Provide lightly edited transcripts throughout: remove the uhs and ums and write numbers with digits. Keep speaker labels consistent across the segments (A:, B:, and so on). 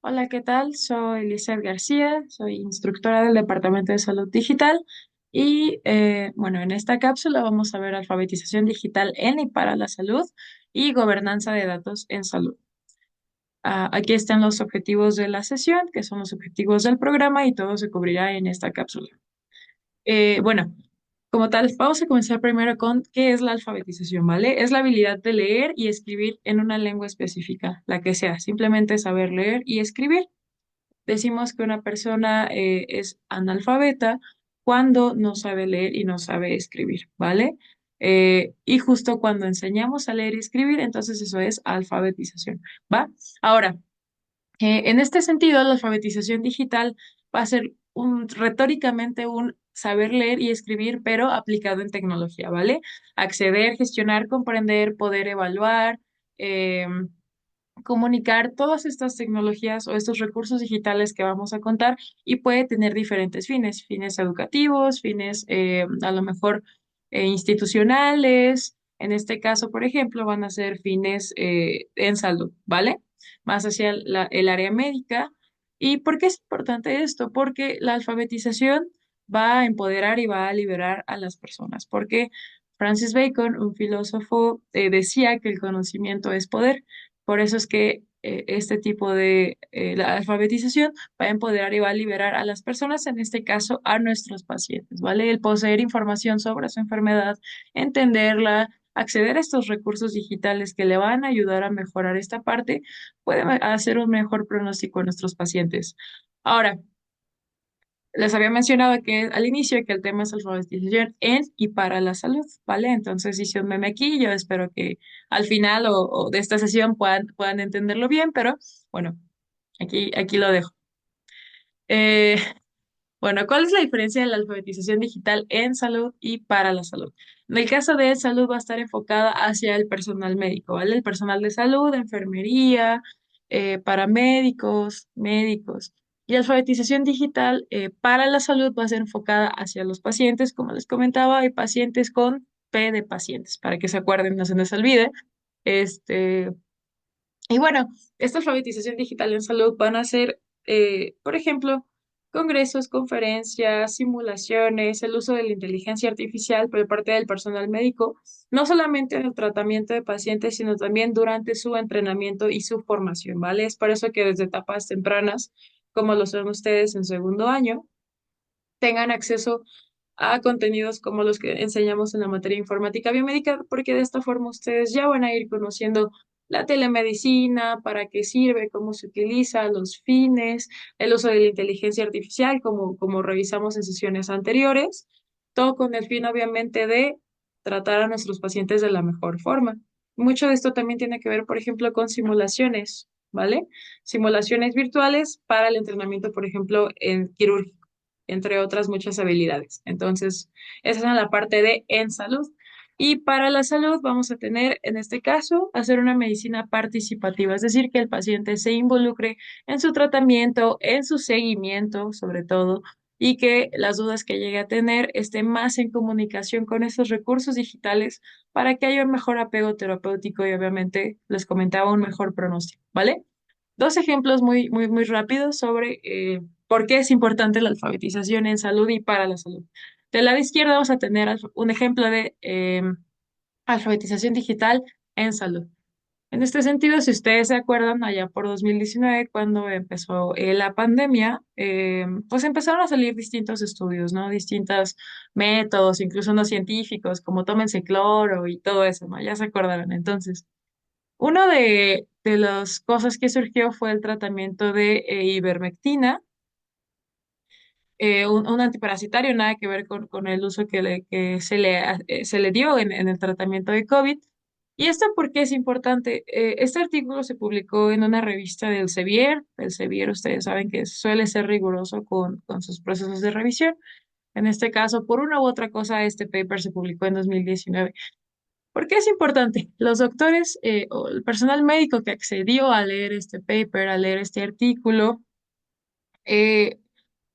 A: Hola, ¿qué tal? Soy Lizeth García, soy instructora del Departamento de Salud Digital y bueno, en esta cápsula vamos a ver alfabetización digital en y para la salud y gobernanza de datos en salud. Aquí están los objetivos de la sesión, que son los objetivos del programa y todo se cubrirá en esta cápsula. Bueno, como tal, vamos a comenzar primero con qué es la alfabetización, ¿vale? Es la habilidad de leer y escribir en una lengua específica, la que sea, simplemente saber leer y escribir. Decimos que una persona es analfabeta cuando no sabe leer y no sabe escribir, ¿vale? Y justo cuando enseñamos a leer y escribir, entonces eso es alfabetización, ¿va? Ahora, en este sentido, la alfabetización digital va a ser retóricamente un saber leer y escribir, pero aplicado en tecnología, ¿vale? Acceder, gestionar, comprender, poder evaluar. em, Comunicar todas estas tecnologías o estos recursos digitales que vamos a contar y puede tener diferentes fines, fines educativos, fines a lo mejor institucionales. En este caso, por ejemplo, van a ser fines en salud, ¿vale? Más hacia el área médica. ¿Y por qué es importante esto? Porque la alfabetización va a empoderar y va a liberar a las personas. Porque Francis Bacon, un filósofo, decía que el conocimiento es poder. Por eso es que este tipo de la alfabetización va a empoderar y va a liberar a las personas, en este caso a nuestros pacientes, ¿vale? El poseer información sobre su enfermedad, entenderla, acceder a estos recursos digitales que le van a ayudar a mejorar esta parte, puede hacer un mejor pronóstico a nuestros pacientes. Ahora, les había mencionado que al inicio que el tema es alfabetización en y para la salud, ¿vale? Entonces hice un meme aquí, yo espero que al final o de esta sesión puedan entenderlo bien, pero bueno, aquí lo dejo. Eh, bueno, ¿cuál es la diferencia de la alfabetización digital en salud y para la salud? En el caso de salud va a estar enfocada hacia el personal médico, ¿vale? El personal de salud, enfermería, paramédicos, médicos. Y la alfabetización digital para la salud va a ser enfocada hacia los pacientes, como les comentaba, hay pacientes con P de pacientes, para que se acuerden, no se les olvide. Este, y bueno, esta alfabetización digital en salud van a ser, por ejemplo, congresos, conferencias, simulaciones, el uso de la inteligencia artificial por parte del personal médico, no solamente en el tratamiento de pacientes, sino también durante su entrenamiento y su formación, ¿vale? Es por eso que desde etapas tempranas, como lo son ustedes en segundo año, tengan acceso a contenidos como los que enseñamos en la materia de informática biomédica, porque de esta forma ustedes ya van a ir conociendo la telemedicina, para qué sirve, cómo se utiliza, los fines, el uso de la inteligencia artificial, como revisamos en sesiones anteriores, todo con el fin, obviamente, de tratar a nuestros pacientes de la mejor forma. Mucho de esto también tiene que ver, por ejemplo, con simulaciones, ¿vale? Simulaciones virtuales para el entrenamiento, por ejemplo, en quirúrgico entre otras muchas habilidades. Entonces, esa es la parte de en salud. Y para la salud vamos a tener, en este caso, hacer una medicina participativa, es decir, que el paciente se involucre en su tratamiento, en su seguimiento, sobre todo, y que las dudas que llegue a tener estén más en comunicación con estos recursos digitales para que haya un mejor apego terapéutico y obviamente les comentaba un mejor pronóstico, ¿vale? Dos ejemplos muy rápidos sobre por qué es importante la alfabetización en salud y para la salud. Del lado izquierdo vamos a tener un ejemplo de alfabetización digital en salud. En este sentido, si ustedes se acuerdan, allá por 2019, cuando empezó la pandemia, pues empezaron a salir distintos estudios, ¿no? Distintos métodos, incluso no científicos, como tómense cloro y todo eso, ¿no? Ya se acordarán. Entonces, una de las cosas que surgió fue el tratamiento de ivermectina, un antiparasitario, nada que ver con el uso que se le dio en el tratamiento de COVID. ¿Y esto por qué es importante? Este artículo se publicó en una revista del Elsevier. Elsevier, ustedes saben que suele ser riguroso con sus procesos de revisión. En este caso, por una u otra cosa, este paper se publicó en 2019. ¿Por qué es importante? Los doctores o el personal médico que accedió a leer este paper, a leer este artículo, eh,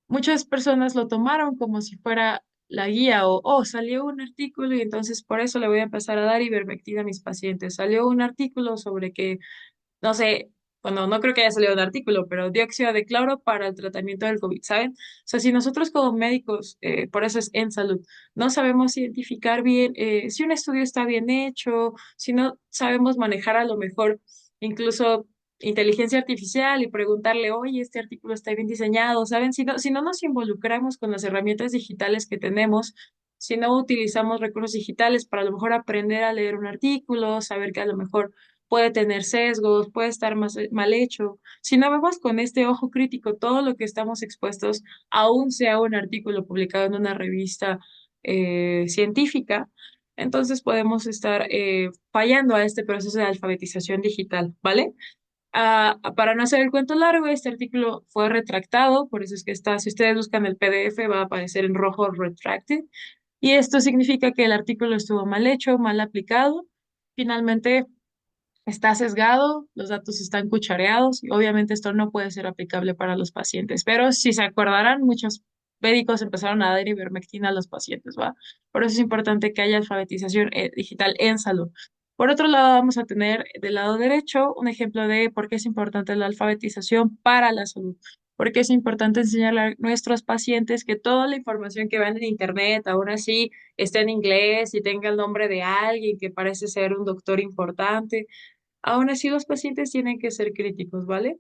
A: muchas personas lo tomaron como si fuera la guía o, oh, salió un artículo y entonces por eso le voy a empezar a dar ivermectina a mis pacientes. Salió un artículo sobre que, no sé, bueno, no creo que haya salido un artículo, pero dióxido de cloro para el tratamiento del COVID, ¿saben? O sea, si nosotros como médicos, por eso es en salud, no sabemos identificar bien si un estudio está bien hecho, si no sabemos manejar a lo mejor incluso inteligencia artificial y preguntarle, oye, este artículo está bien diseñado, ¿saben? Si no nos involucramos con las herramientas digitales que tenemos, si no utilizamos recursos digitales para a lo mejor aprender a leer un artículo, saber que a lo mejor puede tener sesgos, puede estar más mal hecho. Si no vemos con este ojo crítico todo lo que estamos expuestos, aún sea un artículo publicado en una revista científica, entonces podemos estar fallando a este proceso de alfabetización digital, ¿vale? Para no hacer el cuento largo, este artículo fue retractado, por eso es que está, si ustedes buscan el PDF, va a aparecer en rojo retracted, y esto significa que el artículo estuvo mal hecho, mal aplicado. Finalmente, está sesgado, los datos están cuchareados y obviamente esto no puede ser aplicable para los pacientes. Pero si se acordarán, muchos médicos empezaron a dar ivermectina a los pacientes, ¿va? Por eso es importante que haya alfabetización digital en salud. Por otro lado, vamos a tener del lado derecho un ejemplo de por qué es importante la alfabetización para la salud. Porque es importante enseñarle a nuestros pacientes que toda la información que vean en Internet, aún así, esté en inglés y tenga el nombre de alguien que parece ser un doctor importante. Aún así, los pacientes tienen que ser críticos, ¿vale?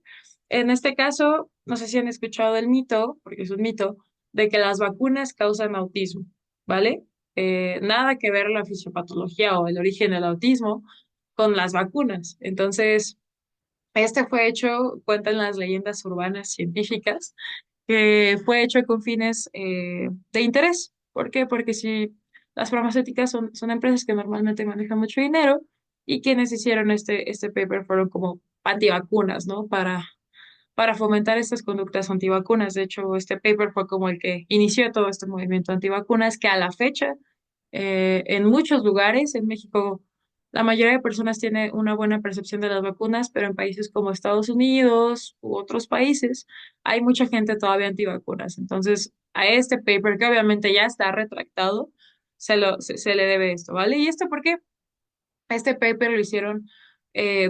A: En este caso, no sé si han escuchado el mito, porque es un mito, de que las vacunas causan autismo, ¿vale? Nada que ver la fisiopatología o el origen del autismo con las vacunas. Entonces, este fue hecho, cuentan las leyendas urbanas científicas, que fue hecho con fines de interés. ¿Por qué? Porque si las farmacéuticas son empresas que normalmente manejan mucho dinero y quienes hicieron este paper fueron como antivacunas, ¿no? Para fomentar estas conductas antivacunas. De hecho, este paper fue como el que inició todo este movimiento antivacunas, que a la fecha, en muchos lugares, en México, la mayoría de personas tiene una buena percepción de las vacunas, pero en países como Estados Unidos u otros países, hay mucha gente todavía antivacunas. Entonces, a este paper, que obviamente ya está retractado, se le debe esto, ¿vale? ¿Y esto por qué? Este paper lo hicieron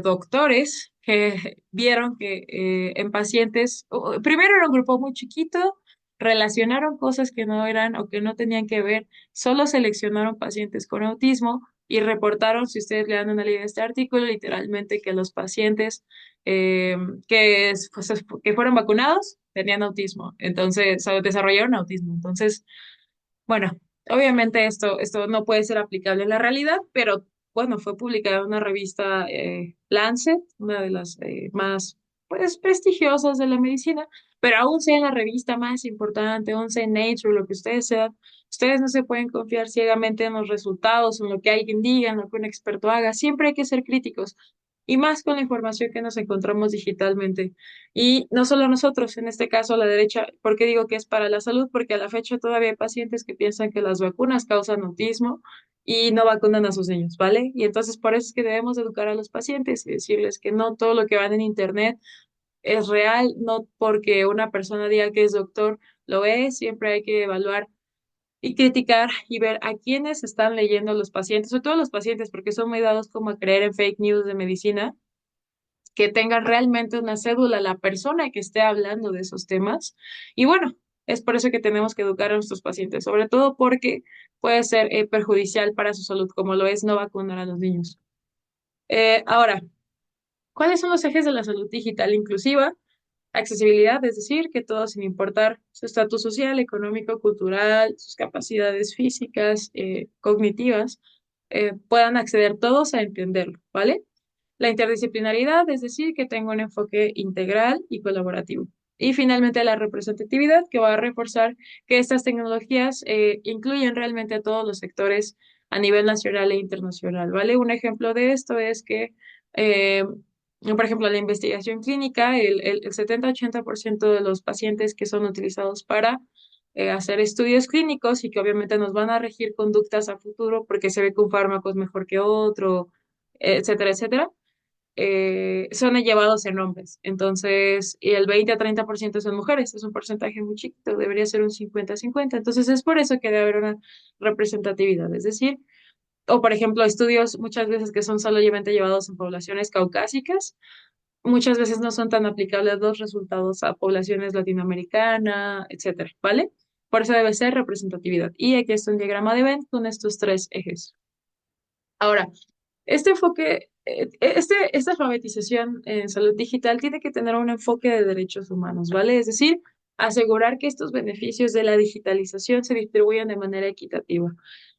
A: doctores que vieron que en pacientes, primero era un grupo muy chiquito, relacionaron cosas que no eran o que no tenían que ver, solo seleccionaron pacientes con autismo y reportaron, si ustedes le dan una ley de este artículo, literalmente que los pacientes eh, pues, que fueron vacunados tenían autismo, entonces, o desarrollaron autismo. Entonces, bueno, obviamente esto no puede ser aplicable en la realidad, pero bueno, fue publicada en una revista Lancet, una de las más pues prestigiosas de la medicina, pero aún sea en la revista más importante, aún sea en Nature, lo que ustedes sean, ustedes no se pueden confiar ciegamente en los resultados, en lo que alguien diga, en lo que un experto haga, siempre hay que ser críticos. Y más con la información que nos encontramos digitalmente. Y no solo nosotros, en este caso la derecha, ¿por qué digo que es para la salud? Porque a la fecha todavía hay pacientes que piensan que las vacunas causan autismo y no vacunan a sus niños, ¿vale? Y entonces por eso es que debemos educar a los pacientes y decirles que no todo lo que van en internet es real, no porque una persona diga que es doctor lo es, siempre hay que evaluar y criticar y ver a quiénes están leyendo los pacientes, sobre todo los pacientes, porque son muy dados como a creer en fake news de medicina, que tenga realmente una cédula la persona que esté hablando de esos temas. Y bueno, es por eso que tenemos que educar a nuestros pacientes, sobre todo porque puede ser perjudicial para su salud, como lo es no vacunar a los niños. Ahora, ¿cuáles son los ejes de la salud digital inclusiva? Accesibilidad, es decir, que todos, sin importar su estatus social, económico, cultural, sus capacidades físicas, cognitivas, puedan acceder todos a entenderlo, ¿vale? La interdisciplinaridad, es decir, que tenga un enfoque integral y colaborativo. Y finalmente la representatividad, que va a reforzar que estas tecnologías incluyen realmente a todos los sectores a nivel nacional e internacional, ¿vale? Un ejemplo de esto es que, por ejemplo, la investigación clínica, el 70-80% de los pacientes que son utilizados para hacer estudios clínicos y que obviamente nos van a regir conductas a futuro porque se ve que un fármaco es mejor que otro, etcétera, etcétera, son llevados en hombres. Entonces, y el 20 a 30% son mujeres. Es un porcentaje muy chiquito, debería ser un 50-50. Entonces, es por eso que debe haber una representatividad. Es decir, o por ejemplo, estudios muchas veces que son solamente llevados en poblaciones caucásicas. muchas veces no son tan aplicables los resultados a poblaciones latinoamericanas, etcétera, ¿vale? Por eso debe ser representatividad. Y aquí está un diagrama de Venn con estos tres ejes. Ahora, este enfoque, esta alfabetización en salud digital tiene que tener un enfoque de derechos humanos, ¿vale? Es decir, asegurar que estos beneficios de la digitalización se distribuyan de manera equitativa.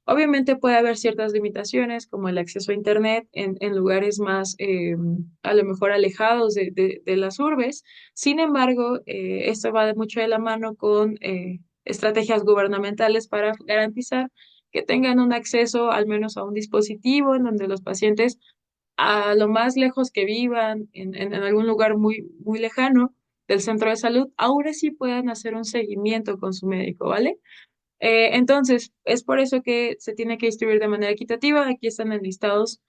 A: Obviamente puede haber ciertas limitaciones, como el acceso a Internet en lugares más, a lo mejor, alejados de las urbes. Sin embargo, esto va mucho de la mano con estrategias gubernamentales para garantizar que tengan un acceso al menos a un dispositivo en donde los pacientes, a lo más lejos que vivan, en algún lugar muy lejano del centro de salud, aún así puedan hacer un seguimiento con su médico, ¿vale? Entonces, es por eso que se tiene que distribuir de manera equitativa. Aquí están enlistados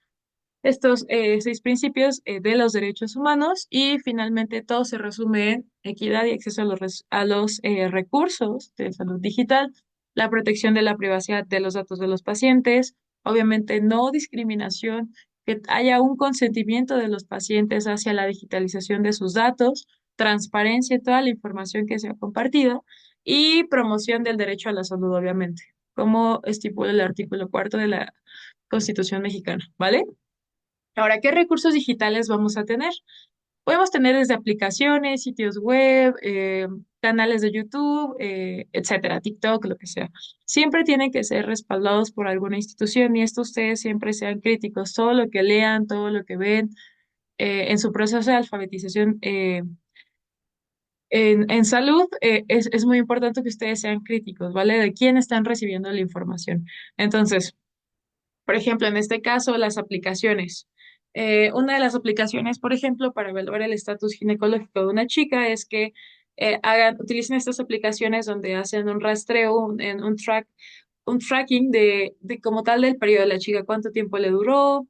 A: estos seis principios de los derechos humanos y finalmente todo se resume en equidad y acceso a los recursos de salud digital, la protección de la privacidad de los datos de los pacientes, obviamente no discriminación, que haya un consentimiento de los pacientes hacia la digitalización de sus datos, transparencia en toda la información que sea compartida y promoción del derecho a la salud, obviamente, como estipula el artículo cuarto de la Constitución mexicana, ¿vale? Ahora, ¿qué recursos digitales vamos a tener? Podemos tener desde aplicaciones, sitios web, canales de YouTube, etcétera, TikTok, lo que sea. Siempre tienen que ser respaldados por alguna institución y esto ustedes siempre sean críticos. Todo lo que lean, todo lo que ven en su proceso de alfabetización en salud, es muy importante que ustedes sean críticos, ¿vale? De quién están recibiendo la información. Entonces, por ejemplo, en este caso, las aplicaciones. Una de las aplicaciones, por ejemplo, para evaluar el estatus ginecológico de una chica es que utilicen estas aplicaciones donde hacen un rastreo, un tracking de como tal del periodo de la chica, cuánto tiempo le duró,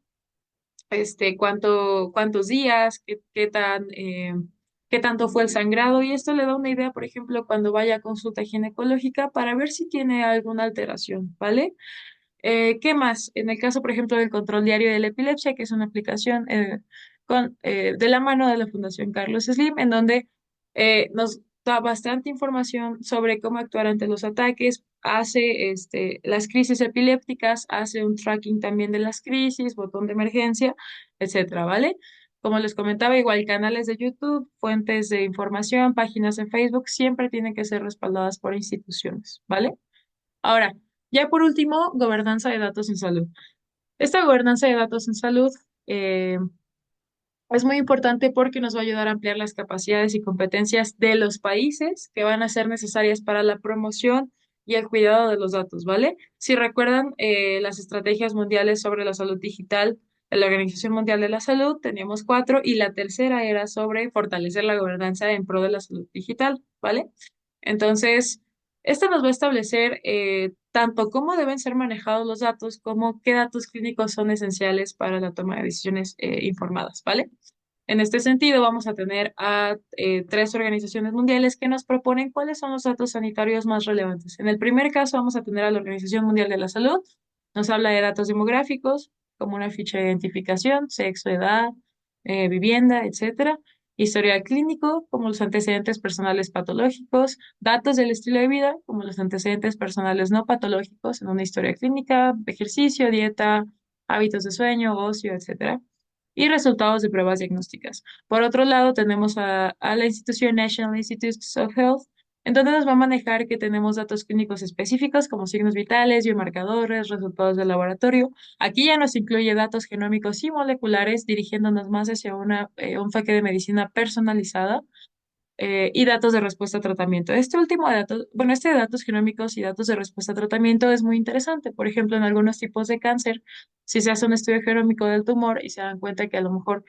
A: cuántos días, qué tanto fue el sangrado, y esto le da una idea, por ejemplo, cuando vaya a consulta ginecológica para ver si tiene alguna alteración, ¿vale? ¿Qué más? En el caso, por ejemplo, del control diario de la epilepsia, que es una aplicación de la mano de la Fundación Carlos Slim, en donde nos da bastante información sobre cómo actuar ante los ataques, hace las crisis epilépticas, hace un tracking también de las crisis, botón de emergencia, etcétera, ¿vale? Como les comentaba, igual canales de YouTube, fuentes de información, páginas en Facebook, siempre tienen que ser respaldadas por instituciones, ¿vale? Ahora, ya por último, gobernanza de datos en salud. Esta gobernanza de datos en salud eh, es muy importante porque nos va a ayudar a ampliar las capacidades y competencias de los países que van a ser necesarias para la promoción y el cuidado de los datos, ¿vale? Si recuerdan las estrategias mundiales sobre la salud digital de la Organización Mundial de la Salud, teníamos cuatro y la tercera era sobre fortalecer la gobernanza en pro de la salud digital, ¿vale? Entonces, esto nos va a establecer tanto cómo deben ser manejados los datos como qué datos clínicos son esenciales para la toma de decisiones informadas, ¿vale? En este sentido, vamos a tener a tres organizaciones mundiales que nos proponen cuáles son los datos sanitarios más relevantes. En el primer caso, vamos a tener a la Organización Mundial de la Salud. Nos habla de datos demográficos, como una ficha de identificación, sexo, edad, vivienda, etcétera. Historial clínico, como los antecedentes personales patológicos. Datos del estilo de vida, como los antecedentes personales no patológicos en una historia clínica, ejercicio, dieta, hábitos de sueño, ocio, etcétera y resultados de pruebas diagnósticas. Por otro lado, tenemos a la institución National Institutes of Health, en donde nos va a manejar que tenemos datos clínicos específicos como signos vitales, biomarcadores, resultados de laboratorio. Aquí ya nos incluye datos genómicos y moleculares, dirigiéndonos más hacia un enfoque de medicina personalizada y datos de respuesta a tratamiento. Este último dato, bueno, este de datos genómicos y datos de respuesta a tratamiento es muy interesante. Por ejemplo, en algunos tipos de cáncer, si se hace un estudio genómico del tumor y se dan cuenta que a lo mejor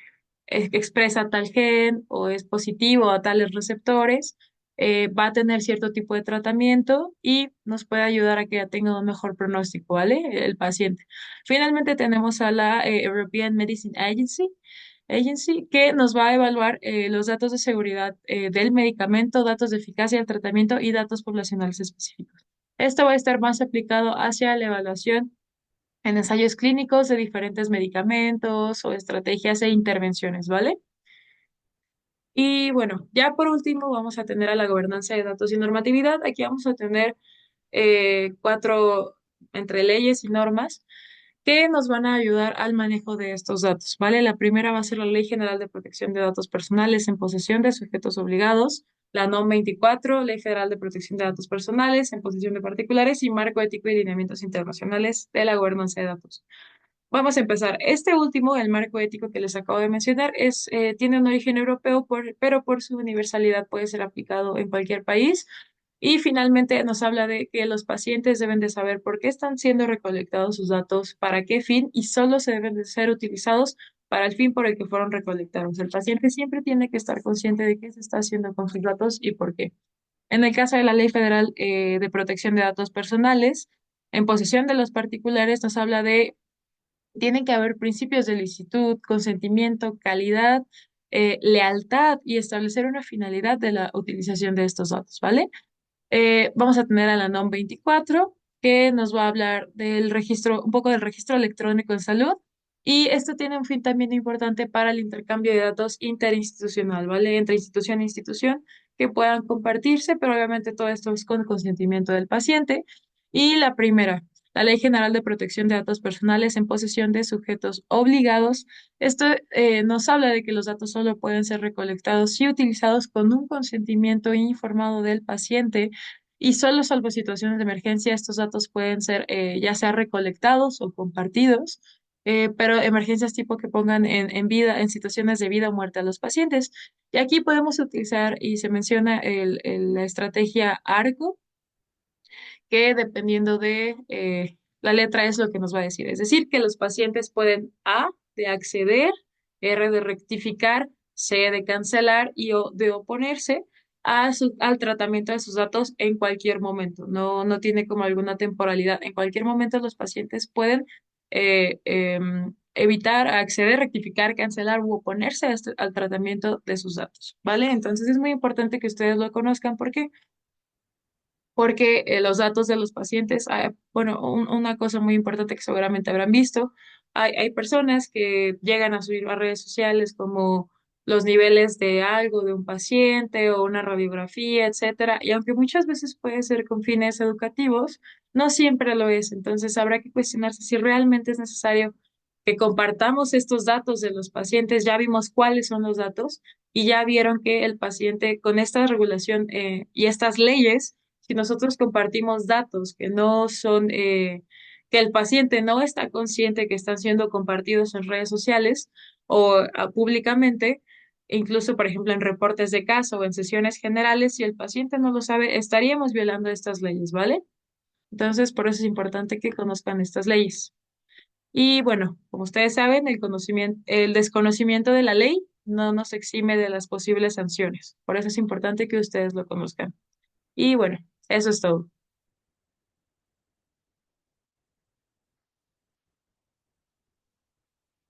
A: expresa tal gen o es positivo a tales receptores, va a tener cierto tipo de tratamiento y nos puede ayudar a que ya tenga un mejor pronóstico, ¿vale? El paciente. Finalmente tenemos a la European Medicine Agency, que nos va a evaluar los datos de seguridad del medicamento, datos de eficacia del tratamiento y datos poblacionales específicos. Esto va a estar más aplicado hacia la evaluación en ensayos clínicos de diferentes medicamentos o estrategias e intervenciones, ¿vale? Y bueno, ya por último vamos a tener a la gobernanza de datos y normatividad. Aquí vamos a tener cuatro entre leyes y normas que nos van a ayudar al manejo de estos datos, ¿vale? La primera va a ser la Ley General de Protección de Datos Personales en posesión de sujetos obligados, la NOM 24, Ley Federal de Protección de Datos Personales en posesión de particulares y Marco Ético y Lineamientos Internacionales de la Gobernanza de Datos. Vamos a empezar. Este último, el marco ético que les acabo de mencionar, tiene un origen europeo, pero por su universalidad puede ser aplicado en cualquier país. Y finalmente nos habla de que los pacientes deben de saber por qué están siendo recolectados sus datos, para qué fin, y solo se deben de ser utilizados para el fin por el que fueron recolectados. El paciente siempre tiene que estar consciente de qué se está haciendo con sus datos y por qué. En el caso de la Ley Federal de Protección de Datos Personales, en posesión de los particulares, nos habla de tienen que haber principios de licitud, consentimiento, calidad, lealtad y establecer una finalidad de la utilización de estos datos, ¿vale? Vamos a tener a la NOM 24, que nos va a hablar del registro, un poco del registro electrónico en salud. Y esto tiene un fin también importante para el intercambio de datos interinstitucional, ¿vale? Entre institución e institución que puedan compartirse, pero obviamente todo esto es con consentimiento del paciente. Y la primera, la Ley General de Protección de Datos Personales en posesión de sujetos obligados. Esto nos habla de que los datos solo pueden ser recolectados y utilizados con un consentimiento informado del paciente y solo salvo situaciones de emergencia estos datos pueden ser ya sea recolectados o compartidos, pero emergencias tipo que pongan en vida, en situaciones de vida o muerte a los pacientes. Y aquí podemos utilizar, y se menciona la estrategia ARCO, que dependiendo de la letra es lo que nos va a decir. Es decir, que los pacientes pueden A, de acceder, R, de rectificar, C, de cancelar y O, de oponerse al tratamiento de sus datos en cualquier momento. No tiene como alguna temporalidad. En cualquier momento los pacientes pueden evitar, acceder, rectificar, cancelar u oponerse al tratamiento de sus datos, ¿vale? Entonces es muy importante que ustedes lo conozcan porque los datos de los pacientes, bueno, una cosa muy importante que seguramente habrán visto, hay personas que llegan a subir a redes sociales como los niveles de algo de un paciente o una radiografía, etcétera, y aunque muchas veces puede ser con fines educativos, no siempre lo es. Entonces habrá que cuestionarse si realmente es necesario que compartamos estos datos de los pacientes. Ya vimos cuáles son los datos y ya vieron que el paciente con esta regulación y estas leyes si nosotros compartimos datos que no son, que el paciente no está consciente que están siendo compartidos en redes sociales o públicamente, incluso, por ejemplo, en reportes de caso o en sesiones generales, si el paciente no lo sabe, estaríamos violando estas leyes, ¿vale? Entonces, por eso es importante que conozcan estas leyes. Y bueno, como ustedes saben, el desconocimiento de la ley no nos exime de las posibles sanciones. Por eso es importante que ustedes lo conozcan. Y bueno, eso es todo.